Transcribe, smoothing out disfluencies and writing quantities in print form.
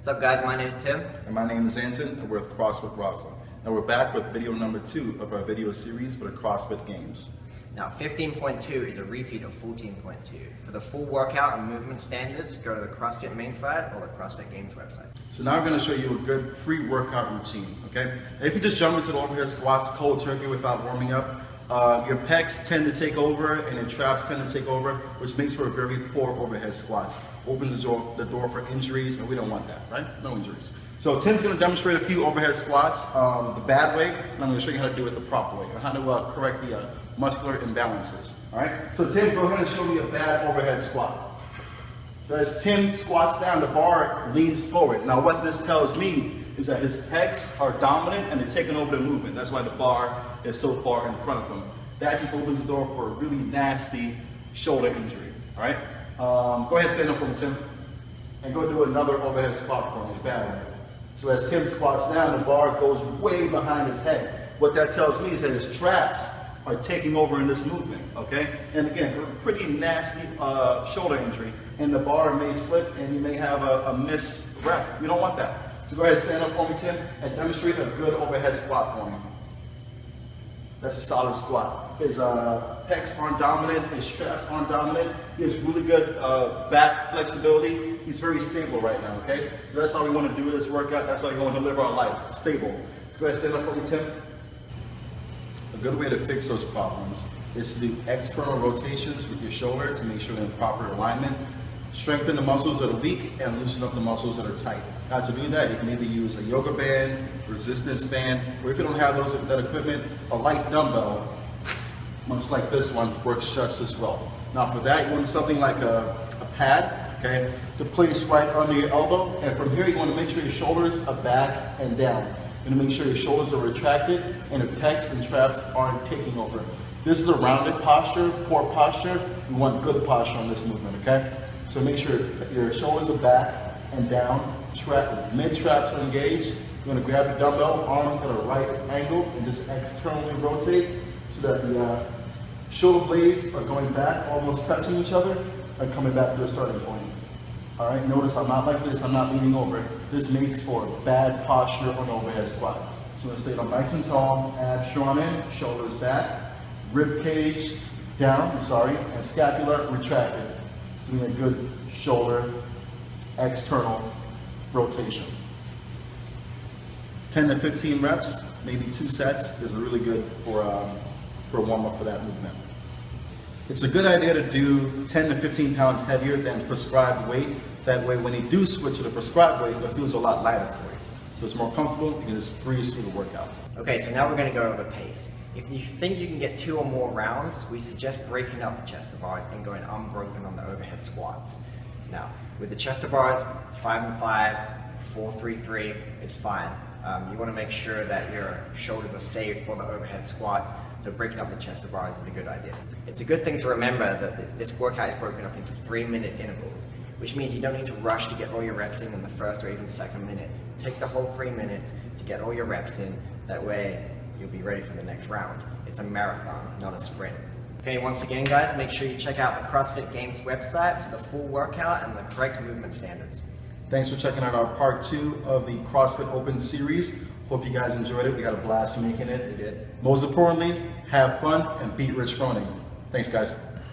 What's up guys, my name is Tim. And my name is Anton, and we're with CrossFit Roslyn. Now we're back with video number 2 of our video series for the CrossFit Games. Now 15.2 is a repeat of 14.2. For the full workout and movement standards, go to the CrossFit main site or the CrossFit Games website. So now I'm going to show you a good pre-workout routine, okay? Now if you just jump into the overhead squats cold turkey without warming up, your pecs tend to take over and your traps tend to take over, which makes for a very poor overhead squats. Opens the door for injuries, and we don't want that, right? No injuries. So Tim's going to demonstrate a few overhead squats the bad way, and I'm going to show you how to do it the proper way, and how to correct the muscular imbalances. All right? So Tim, go ahead and show me a bad overhead squat. So as Tim squats down, the bar leans forward. Now what this tells me is that his pecs are dominant and they're taking over the movement. That's why the bar is so far in front of him. That just opens the door for a really nasty shoulder injury. All right? Go ahead and stand up for me, Tim. And go do another overhead squat for me, the bad way. So as Tim squats down, the bar goes way behind his head. What that tells me is that his traps are taking over in this movement, okay? And again, a pretty nasty shoulder injury, and the bar may slip and you may have a missed rep. We don't want that. So go ahead and stand up for me, Tim, and demonstrate a good overhead squat for me. That's a solid squat. His pecs aren't dominant, his traps aren't dominant. He has really good back flexibility. He's very stable right now, okay? So that's how we want to do this workout. That's how we want to live our life, stable. So go ahead and stand up for me, Tim. A good way to fix those problems is to do external rotations with your shoulder to make sure they're in proper alignment. Strengthen the muscles that are weak and loosen up the muscles that are tight. Now to do that, you can either use a yoga band, resistance band, or if you don't have that equipment, a light dumbbell, much like this one, works just as well. Now for that, you want something like a pad, okay, to place right under your elbow, and from here you want to make sure your shoulders are back and down. You want to make sure your shoulders are retracted and your pecs and traps aren't taking over. This is a rounded posture, poor posture. You want good posture on this movement, okay? So make sure your shoulders are back and down, mid-traps are engaged. You want to grab the dumbbell, arms at a right angle, and just externally rotate so that the shoulder blades are going back, almost touching each other, and coming back to the starting point. All right, notice I'm not like this, I'm not leaning over. This makes for bad posture on overhead squat. So I'm going to stay up nice and tall, abs drawn in, shoulders back, rib cage down, and scapula retracted. Doing a good shoulder external rotation. 10 to 15 reps, maybe 2 sets is really good for a warm-up for that movement. It's a good idea to do 10 to 15 pounds heavier than prescribed weight. That way when you do switch to the prescribed weight, it feels a lot lighter for you. So it's more comfortable, you can just breeze through the workout. Okay, so now we're going to go over pace. If you think you can get 2 or more rounds, we suggest breaking up the chest to bars and going unbroken on the overhead squats. Now, with the chest to bars, 5 and 5, 4, 3, 3 is fine. You want to make sure that your shoulders are safe for the overhead squats, so breaking up the chest to bars is a good idea. It's a good thing to remember that this workout is broken up into 3-minute intervals, which means you don't need to rush to get all your reps in the first or even second minute. Take the whole 3 minutes to get all your reps in, that way you'll be ready for the next round. It's a marathon, not a sprint. Okay, once again guys, make sure you check out the CrossFit Games website for the full workout and the correct movement standards. Thanks for checking out our part 2 of the CrossFit Open series. Hope you guys enjoyed it. We had a blast making it. We did. Most importantly, have fun and beat Rich Froning. Thanks guys.